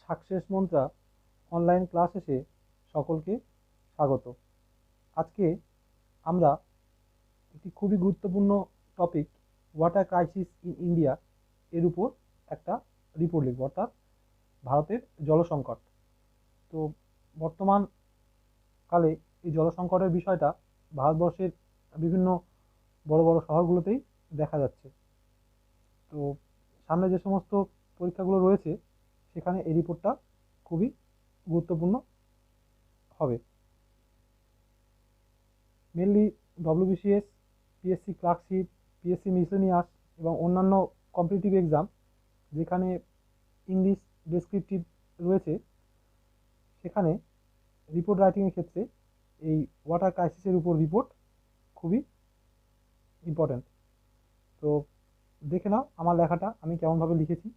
Success mantra online ক্লাসেসে সকলকে স্বাগত। আজকে আমরা একটি খুবই গুরুত্বপূর্ণ topic water crisis in India এর উপর একটা রিপোর্ট লিখব, অর্থাৎ ভারতের জলসংকট। তো বর্তমান কালে এই জলসংকটের বিষয়টা ভারতবর্ষের বিভিন্ন বড় বড় শহরগুলোতেই দেখা যাচ্ছে। তো সামনে যে সমস্ত পরীক্ষাগুলো রয়েছে সেখানে এই রিপোর্টটা খুবই গুরুত্বপূর্ণ হবে। Mainly WBCS, PSC clerkship, PSC miscellaneous এবং অন্যান্য কম্পিটিটিভ এক্সাম যেখানে ইংলিশ ডেসক্রিপটিভ রয়েছে, সেখানে রিপোর্ট রাইটিংয়ের ক্ষেত্রে এই ওয়াটার ক্রাইসিসের উপর রিপোর্ট খুবই ইম্পর্ট্যান্ট। তো দেখে নাও আমার লেখাটা আমি কেমনভাবে লিখেছি।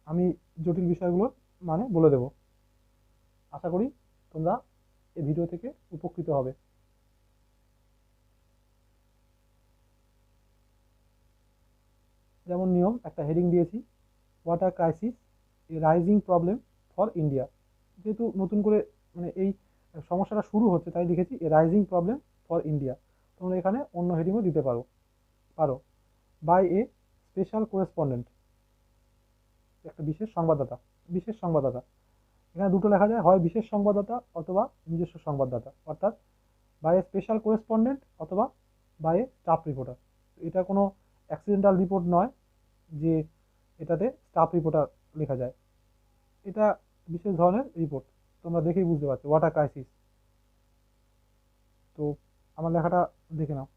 আমি জটিল বিষয়গুলোর মানে বলে দেব। আশা করি তোমরা এই ভিডিও থেকে উপকৃত হবে। যেমন নিয়ম, একটা হেডিং দিয়েছি, water crisis a rising problem for India. যেহেতু নতুন করে এই সমস্যাটা শুরু হচ্ছে তাই লিখেছি a rising problem for India. তোমরা এখানে অন্য হেডিংও দিতে পারো। বাই এ স্পেশাল করেসপন্ডেন্ট, একটা বিশেষ সংবাদদাতা। এখানে দুটো লেখা যায়, হয় বিশেষ সংবাদদাতা অথবা নিজস্ব সংবাদদাতা, অর্থাৎ বাই এ স্পেশাল করেসপন্ডেন্ট অথবা বাই এ স্টাফ রিপোর্টার। এটা কোনো অ্যাক্সিডেন্টাল রিপোর্ট নয় যে এটাতে স্টাফ রিপোর্টার লেখা যায়। এটা বিশেষ ধরনের রিপোর্ট, তোমরা দেখেই বুঝতে পারছো ওয়াটার ক্রাইসিস। তো আমার লেখাটা দেখে নাও।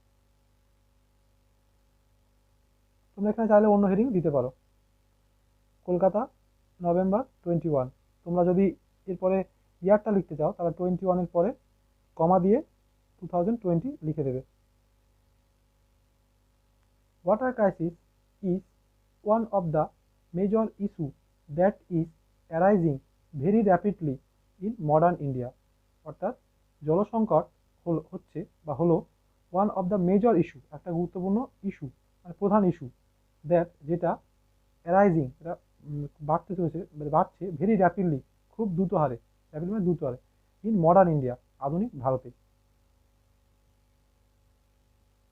তোমরা এখানে চাইলে অন্য হেডিং দিতে পারো, কলকাতা নভেম্বর 21। তোমরা যদি এরপরে ইয়ারটা লিখতে চাও তাহলে 21-এর পরে কমা দিয়ে 2020 লিখে দেবে। Water crisis is one of the major issue that is arising very rapidly in modern India. অর্থাৎ জলসংকট হচ্ছে বা হলো one of the major issue, একটা গুরুত্বপূর্ণ ইস্যু, মানে প্রধান ইস্যু, দ্যাট যেটা অ্যারাইজিং, এটা বাড়ছে ভেরি র্যাপিডলি, খুব দ্রুত হারে, র্যাপিড মানে দ্রুত হারে, ইন মডার্ন ইন্ডিয়া, আধুনিক ভারতে।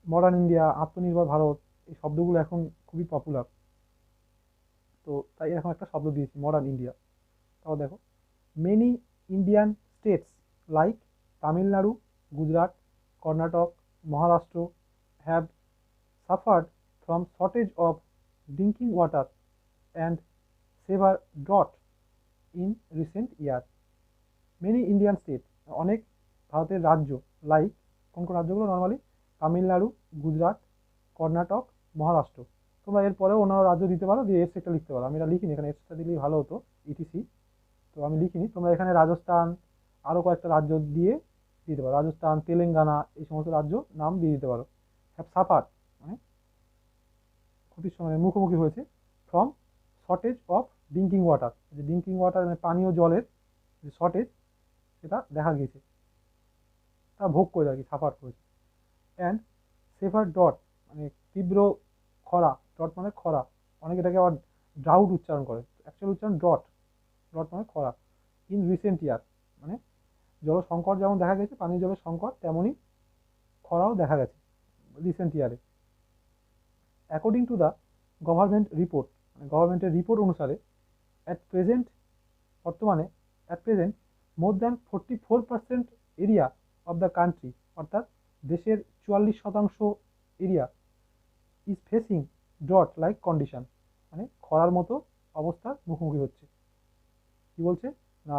মডার্ন ইন্ডিয়া, আত্মনির্ভর ভারত, এই শব্দগুলো এখন খুবই পপুলার, তো তাই এরকম একটা শব্দ দিয়েছি মডার্ন ইন্ডিয়া। তাও দেখো, many Indian states like Tamil Nadu, Gujarat, Karnataka, Maharashtra have suffered from shortage of drinking water and severe drought in recent year. Many Indian state, অনেক ভারতের রাজ্য, লাইক কোন কোন রাজ্যগুলো, নর্মালি তামিলনাড়ু, গুজরাট, কর্ণাটক, মহারাষ্ট্র। তোমরা এরপরেও অন্যান্য রাজ্য দিতে পারো, দিয়ে এক্সটা লিখতে পারো। আমি এটা লিখিনি, এখানে এক্সটা দিলেই ভালো হতো, ইটিসি, তো আমি লিখিনি। তোমরা এখানে রাজস্থান, আরও কয়েকটা রাজ্য দিয়ে দিতে পারো, রাজস্থান, তেলেঙ্গানা, এই সমস্ত রাজ্য নাম দিয়ে দিতে পারো। হ্যাভ সাফার মানে ক্ষতির সময় মুখোমুখি হয়েছে, from shortage of drinking water, যে ড্রিঙ্কিং ওয়াটার মানে পানীয় জলের যে শর্টেজ, সেটা দেখা গিয়েছে, তা ভোগ করে আর কি, সাফার করেছে। অ্যান্ড সেভার ডট মানে তীব্র খরা, ডট মানে খরা, অনেকে এটাকে আবার ড্রাউট উচ্চারণ করে, অ্যাকচুয়াল উচ্চারণ ডট, ডট মানে খরা। ইন রিসেন্ট ইয়ার মানে জল সংকট যেমন দেখা গেছে, পানীয় জলের সংকট, তেমনই খরাও দেখা গেছে রিসেন্ট ইয়ারে। According to the government report, মানে গভর্নমেন্টের রিপোর্ট অনুসারে, অ্যাট প্রেজেন্ট বর্তমানে, at present more than 44% area of the country, অর্থাৎ দেশের 44% area is facing drought like condition, মানে খরার মতো অবস্থার মুখোমুখি হচ্ছে। কি বলছে না,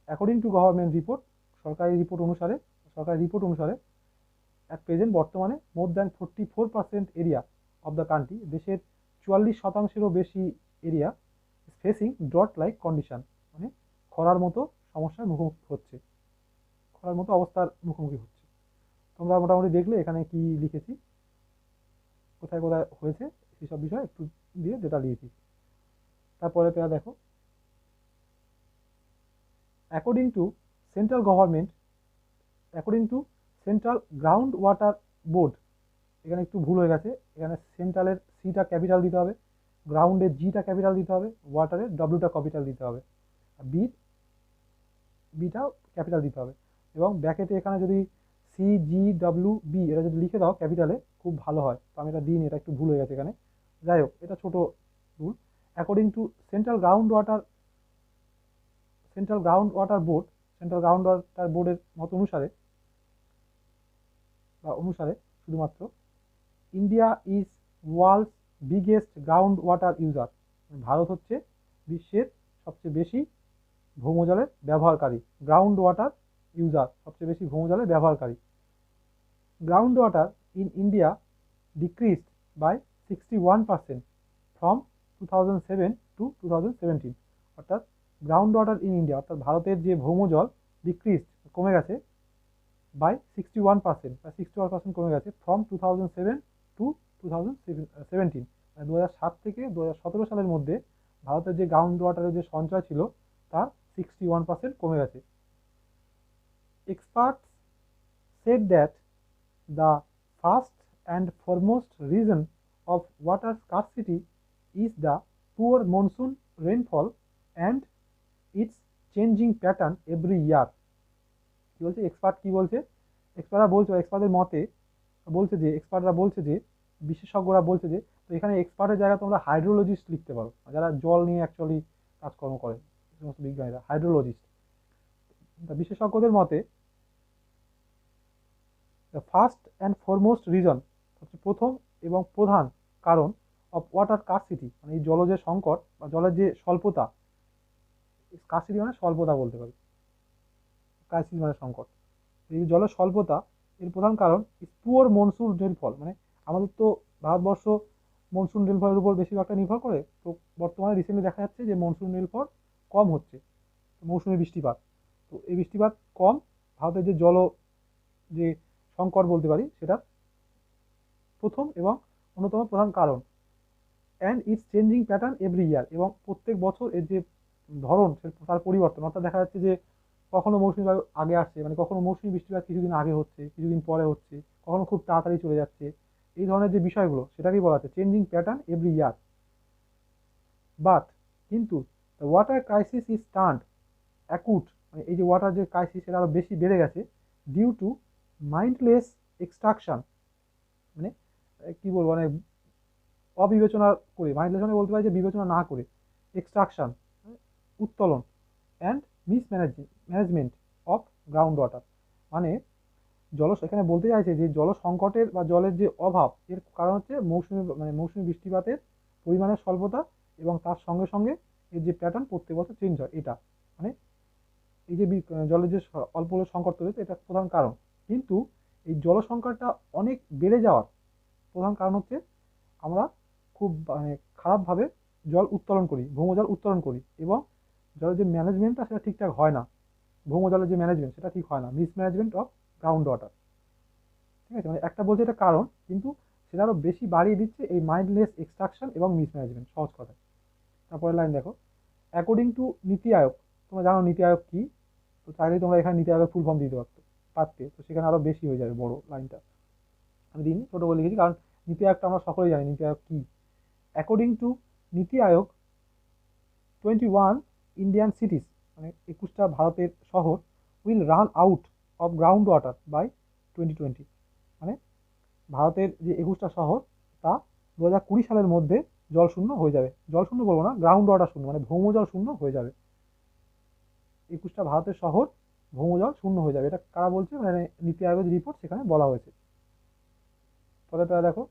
অ্যাকর্ডিং টু গভর্নমেন্ট রিপোর্ট, সরকারি রিপোর্ট অনুসারে অ্যাট প্রেজেন্ট বর্তমানে more than 44% area of the country, দেশের 44%-এরও বেশি area is facing drought like condition, মানে খরার মতো সমস্যার মুখোমুখি হচ্ছে, খরার মতো অবস্থার মুখোমুখি হচ্ছে। তোমরা মোটামুটি দেখলে এখানে কি লিখেছি, কোথায় কোথায় হয়েছে সেসব বিষয় একটু দিয়ে যেটা লিখেছি। তারপরে পেয়া দেখো, according to central government, according to central ground water board, এখানে একটু ভুল হয়ে গেছে, এখানে সেন্ট্রালের সিটা ক্যাপিটাল দিতে হবে, গ্রাউন্ডের জিটা ক্যাপিটাল দিতে হবে, ওয়াটারের ডব্লিউটা ক্যাপিটাল দিতে হবে। বির বিটা ক্যাপিটাল দিতে হবে, এবং ব্র্যাকেটে এখানে যদি CGWB এটা যদি লিখে দাও ক্যাপিটালে খুব ভালো হয়। তো আমি এটা দিইনি, এটা একটু ভুল হয়ে গেছে এখানে। যাই হোক, এটা ছোট rule. According to central ground water বোর্ডের মত অনুসারে শুধুমাত্র India is world's biggest ground water user. ভারত হচ্ছে বিশ্বের সবচেয়ে বেশি ভৌমজলের ব্যবহারকারী। গ্রাউন্ড ওয়াটার ইউজার, সবচেয়ে বেশি ভৌমজলের ব্যবহারকারী। Ground water in India decreased by 61% from 2007 to 2017। অর্থাৎ গ্রাউন্ড ওয়াটার ইন ইন্ডিয়া, অর্থাৎ ভারতের যে ভৌমজল ডিক্রিজড কমে গেছে বাই 61%, বা 61% কমে গেছে ফ্রম 2007 টু 2017। মানে 2007 থেকে 2017 সালের মধ্যে ভারতের যে গ্রাউন্ড ওয়াটারের যে সঞ্চয় ছিল তার 61% কমে গেছে। Experts said that the first and foremost reason of water scarcity is the poor monsoon rainfall and its changing pattern every year। কি বলছে এক্সপার্ট, কি বলছে এক্সপার্টরা বলছে যে বিশেষজ্ঞরা বলছে যে, তো এখানে এক্সপার্টের জায়গায় তোমরা হাইড্রোলজিস্ট লিখতে পারো, যারা জল নিয়ে অ্যাকচুয়ালি কাজকর্ম করেন, সমস্ত বিজ্ঞানীরা হাইড্রোলজিস্ট। বিশেষজ্ঞদের মতে the first and foremost reason, সবচেয়ে প্রথম এবং প্রধান কারণ অফ ওয়াটার স্কারসিটি, মানে এই জলজের সংকট বা জলের যে স্বল্পতা, স্কারসিটি মানে স্বল্পতা বলতে পারি, ক্রাইসিস মানে সংকট, এই জলের স্বল্পতা এর প্রধান কারণ ইজ পুয়ার মনসুন রেনফল। মানে আমাদের তো ভারতবর্ষ মনসুন রেনফলের উপর বেশিরভাগটা নির্ভর করে। তো বর্তমানে রিসেন্টলি দেখা যাচ্ছে যে মনসুন রেনফল কম হচ্ছে, মৌসুমী বৃষ্টিপাত, তো এই বৃষ্টিপাত কম ভারতের যে সংকট বলতে পারি সেটা প্রথম এবং অন্যতম প্রধান কারণ। And it's changing pattern every ইয়ার, এবং প্রত্যেক বছর এর যে ধরন তার পরিবর্তন, অর্থাৎ দেখা যাচ্ছে যে কখনো মৌসুমি বায়ু আগে আসছে, মানে কখনো মৌসুমি বৃষ্টিপাত কিছুদিন আগে হচ্ছে, কিছুদিন পরে হচ্ছে, কখনো খুব তাড়াতাড়ি চলে যাচ্ছে। এই ধরনের যে বিষয়গুলো সেটাকেই বলা হচ্ছে changing pattern every year. But কিন্তু the water crisis is turned acute, মানে এই যে ওয়াটার যে ক্রাইসিস সেটা আরও বেশি বেড়ে গেছে ডিউ টু মাইন্ডলেস এক্সট্রাকশন। মানে কি বলবো, মানে অবিবেচনা করে, মাইন্ডলেস বলতে পারি যে বিবেচনা না করে, এক্সট্রাকশন উত্তোলন, and management of ground water. মানে এখানে বলতে চাইছে যে জল সংকটের বা জলের যে অভাব এর কারণ হচ্ছে মৌসুমি বৃষ্টিপাতের পরিমাণের স্বল্পতা, এবং তার সঙ্গে সঙ্গে এর যে প্যাটার্ন প্রত্যেক বছর চেঞ্জ হয়, এটা মানে এই যে জলের যে অল্প সংকট তৈরি হচ্ছে এটা প্রধান কারণ। কিন্তু এই জল সংকটটা অনেক বেড়ে যাওয়ার প্রধান কারণ হচ্ছে আমরা খুব মানে খারাপভাবে জল উত্তোলন করি, ভৌমজল উত্তোলন করি, এবং জলের যে ম্যানেজমেন্টটা সেটা ঠিকঠাক হয় না, ভৌমজলের যে ম্যানেজমেন্ট সেটা ঠিক হয় না, মিসম্যানেজমেন্ট অফ গ্রাউন্ড ওয়াটার। ঠিক আছে, মানে একটা বলছে এটা কারণ, কিন্তু সেটা আরও বেশি বাড়িয়ে দিচ্ছে এই মাইন্ডলেস এক্সট্রাকশন এবং মিসম্যানেজমেন্ট, সহজ কথায়। তারপরের লাইন দেখো, অ্যাকর্ডিং টু নীতি আয়োগ। তোমরা জানো নীতি আয়োগ কি, তো চাইলেই তোমরা এখানে নীতি আয়োগের ফুল ফর্ম দিতে পারতে, তো সেখানে আরও বেশি হয়ে যাবে বড় লাইনটা, আমি দিইনি, ছোটো করে লিখেছি, কারণ নীতি আয়োগটা আমরা সকলেই জানি নীতি আয়োগ কি। অ্যাকর্ডিং টু নীতি আয়োগ 21 ইন্ডিয়ান সিটিজ, মানে 21টা ভারতের শহর will run out of ground water by 2020। মানে ভারতের যে 21টা শহর তা 2020 সালের মধ্যে জল শূন্য হয়ে যাবে। জল শূন্য বলবো না, গ্রাউন্ড ওয়াটার শূন্য, মানে ভৌমজল শূন্য হয়ে যাবে। 21টা ভারতের শহর ভৌমজল শূন্য হয়ে যাবে, এটা কারা বলছে, মানে নীতি আয়োগের রিপোর্ট সেখানে বলা হয়েছে। পরেরটা দেখো,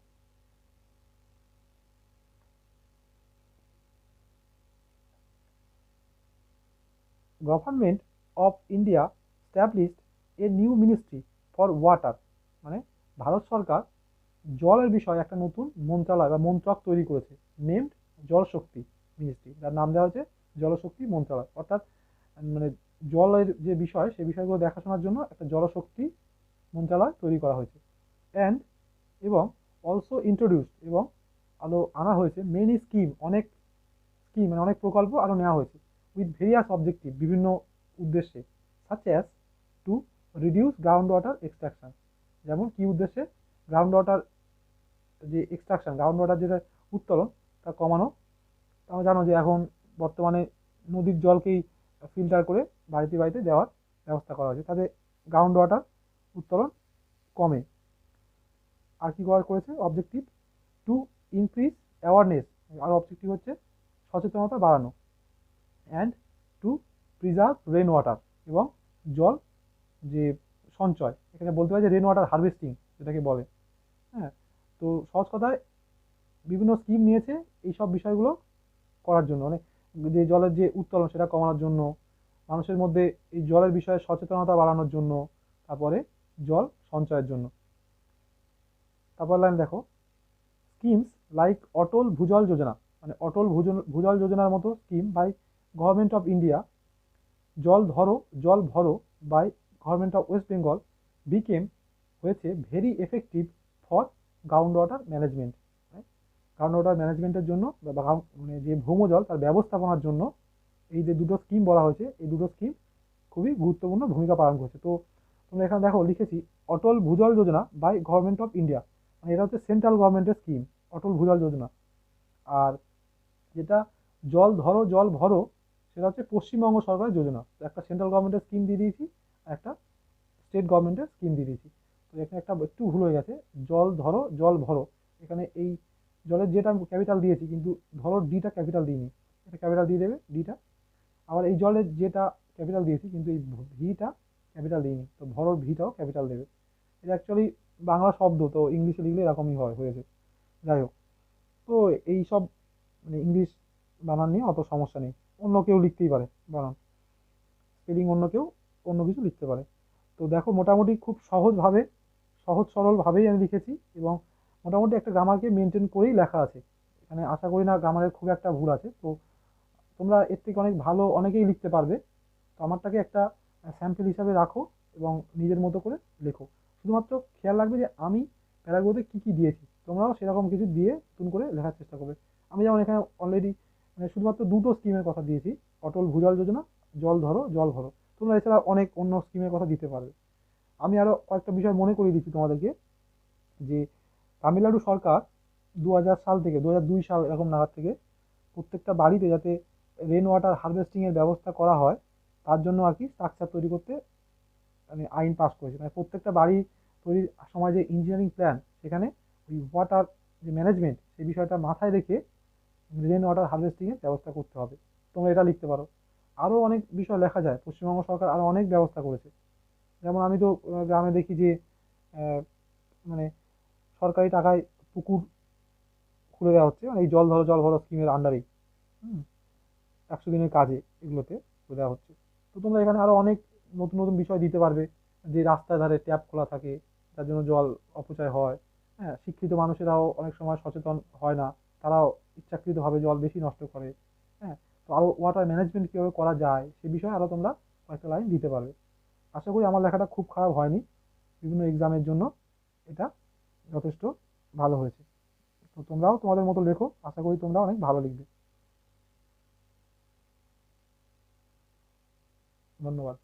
government of India established a new ministry for water. মানে ভারত সরকার জলের বিষয়ে একটা নতুন মন্ত্রণালয় বা মন্ত্রক তৈরি করেছে, নেমড জলশক্তি মিনিস্ট্রি, যার নাম দেওয়া হয়েছে জলশক্তি মন্ত্রণালয়। অর্থাৎ মানে জলের যে বিষয় সেই বিষয়গুলো দেখাশোনার জন্য একটা জলশক্তি মন্ত্রণালয় তৈরি করা হয়েছে। অ্যান্ড এবং অলসো ইন্ট্রোডিউসড, এবং আরও আনা হয়েছে মেনি স্কিম, অনেক স্কিম মানে অনেক প্রকল্প আরও নেওয়া হয়েছে, উইথ ভেরিয়াস অবজেক্টিভ, বিভিন্ন উদ্দেশ্যে, such as to reduce ground water extraction. যেমন কি উদ্দেশ্যে, গ্রাউন্ড ওয়াটার যে এক্সট্রাকশন, গ্রাউন্ড ওয়াটার যেটা উত্তোলন তা কমানো। আমরা জানো যে এখন বর্তমানে নদীর জলকেই ফিল্টার করে বাড়িতে বাড়িতে দেওয়ার ব্যবস্থা করা হয়েছে, তাতে গ্রাউন্ড ওয়াটার উত্তোলন কমে। আর কি করেছে অবজেক্টিভ, টু ইনক্রিজ অ্যাওয়ারনেস, আর অবজেক্টিভ হচ্ছে সচেতনতা বাড়ানো, and to preserve rain water, এবং জল যে সঞ্চয়, এখানে বলতে পারি যে রেন ওয়াটার হারভেস্টিং যেটাকে বলে। হ্যাঁ, তো সহজ কথায় বিভিন্ন স্কিম নিয়েছে এই সব বিষয়গুলো করার জন্য, মানে যে জলের যে উত্তোলন সেটা কমানোর জন্য, মানুষের মধ্যে এই জলের বিষয়ে সচেতনতা বাড়ানোর জন্য, তারপরে জল সঞ্চয়ের জন্য। তারপর লাইন দেখো, স্কিমস লাইক অটল ভূজল যোজনা, মানে অটল ভূজল যোজনার মতো scheme by government of India, Jal Dharo Jal Bharo by government of West Bengal became হয়েছে very effective for ground water management. Ground water ম্যানেজমেন্টের জন্য মানে যে ভৌমজল তার ব্যবস্থাপনার জন্য এই যে দুটো স্কিম বলা হয়েছে, এই দুটো স্কিম খুবই গুরুত্বপূর্ণ ভূমিকা পালন করছে। তো তোমরা এখানে দেখো লিখেছি অটল ভূজল যোজনা বাই গভর্নমেন্ট অফ ইন্ডিয়া, মানে এটা হচ্ছে সেন্ট্রাল গভর্নমেন্টের স্কিম অটল ভূজল যোজনা। আর যেটা জল ধরো জল ভরো সেটা হচ্ছে পশ্চিমবঙ্গ সরকারের যোজনা। একটা সেন্ট্রাল গভর্নমেন্টের স্কিম দিয়ে দিয়েছি, একটা স্টেট গভর্নমেন্টের স্কিম দিয়ে দিয়েছি। তো এখানে একটা একটু ভুল হয়ে গেছে, জল ধরো জল ভরো, এখানে এই জলের যেটা ক্যাপিটাল দিয়েছি কিন্তু ধরো ডিটা ক্যাপিটাল দিইনি, এটা ক্যাপিটাল দিয়ে দেবে ডিটা। আবার এই জলের যেটা ক্যাপিটাল দিয়েছি কিন্তু এই ভিটা ক্যাপিটাল দিইনি, তো ভরোর ভিটাও ক্যাপিটাল দেবে। এটা অ্যাকচুয়ালি বাংলা শব্দ, তো ইংলিশে লিখলে এরকমই হয়েছে। যাই হোক, তো এই সব মানে ইংলিশ বানান নিয়ে অত সমস্যা নেই, অন্য কেউ লিখতেই পারে বানান, স্পেলিং অন্য কেউ অন্য কিছু লিখতে পারে। তো দেখো মোটামুটি খুব সহজভাবে সহজ সরলভাবেই আমি লিখেছি, এবং মোটামুটি একটা গ্রামারকে মেনটেন করেই লেখা আছে এখানে, আশা করি না গ্রামারের খুব একটা ভুল আছে। তো তোমরা এর থেকে অনেক ভালো অনেকেই লিখতে পারবে, তো আমারটাকে একটা স্যাম্পল হিসাবে রাখো এবং নিজের মতো করে লেখো। শুধুমাত্র খেয়াল রাখবে যে আমি প্যারাগ্রাফে কী কী দিয়েছি, তোমরাও সেরকম কিছু দিয়ে নতুন করে লেখার চেষ্টা করবে। আমি যেমন এখানে অলরেডি মানে শুধুমাত্র দুটো স্কিমের কথা দিয়েছি, অটল ভূজল যোজনা, জল ধরো জল ভরো, তোমরা এছাড়া অনেক অন্য স্কিমের কথা দিতে পারবে। আমি আরও কয়েকটা বিষয় মনে করিয়ে দিচ্ছি তোমাদেরকে, যে তামিলনাড়ু সরকার 2000 সাল থেকে 2002 সাল এরকম নাগাদ থেকে প্রত্যেকটা বাড়িতে যাতে রেন ওয়াটার হারভেস্টিংয়ের ব্যবস্থা করা হয় তার জন্য আর কি স্ট্রাকচার তৈরি করতে মানে আইন পাস করেছে। মানে প্রত্যেকটা বাড়ি তৈরির সময় যে ইঞ্জিনিয়ারিং প্ল্যান, সেখানে ওই ওয়াটার যে ম্যানেজমেন্ট সেই বিষয়টা মাথায় রেখে রেন ওয়াটার হারভেস্টিংয়ের ব্যবস্থা করতে হবে। তোমরা এটা লিখতে পারো। আরও অনেক বিষয় লেখা যায়, পশ্চিমবঙ্গ সরকার আরও অনেক ব্যবস্থা করেছে। যেমন আমি তো গ্রামে দেখি যে মানে সরকারি টাকায় পুকুর খুলে দেওয়া হচ্ছে, মানে এই জল ধরো জল ভরো স্কিমের আন্ডারেই 100 দিনের কাজে এগুলোতে করে দেওয়া হচ্ছে। তো তোমরা এখানে আরও অনেক নতুন নতুন বিষয় দিতে পারবে, যে রাস্তার ধারে ট্যাপ খোলা থাকে তার জন্য জল অপচয় হয়। হ্যাঁ, শিক্ষিত মানুষেরাও অনেক সময় সচেতন হয় না, তারাও ইচ্ছাকৃতভাবে জল বেশি নষ্ট করে। হ্যাঁ, তো আরও ওয়াটার ম্যানেজমেন্ট কীভাবে করা যায় সে বিষয়ে আরও তোমরা কয়েকটা লাইন দিতে পারবে। আশা করি আমার লেখাটা খুব খারাপ হয়নি, বিভিন্ন এক্সামের জন্য এটা যথেষ্ট ভালো হয়েছে। তো তোমরাও তোমাদের মতো লেখো, আশা করি তোমরা অনেক ভালো লিখবে। ধন্যবাদ।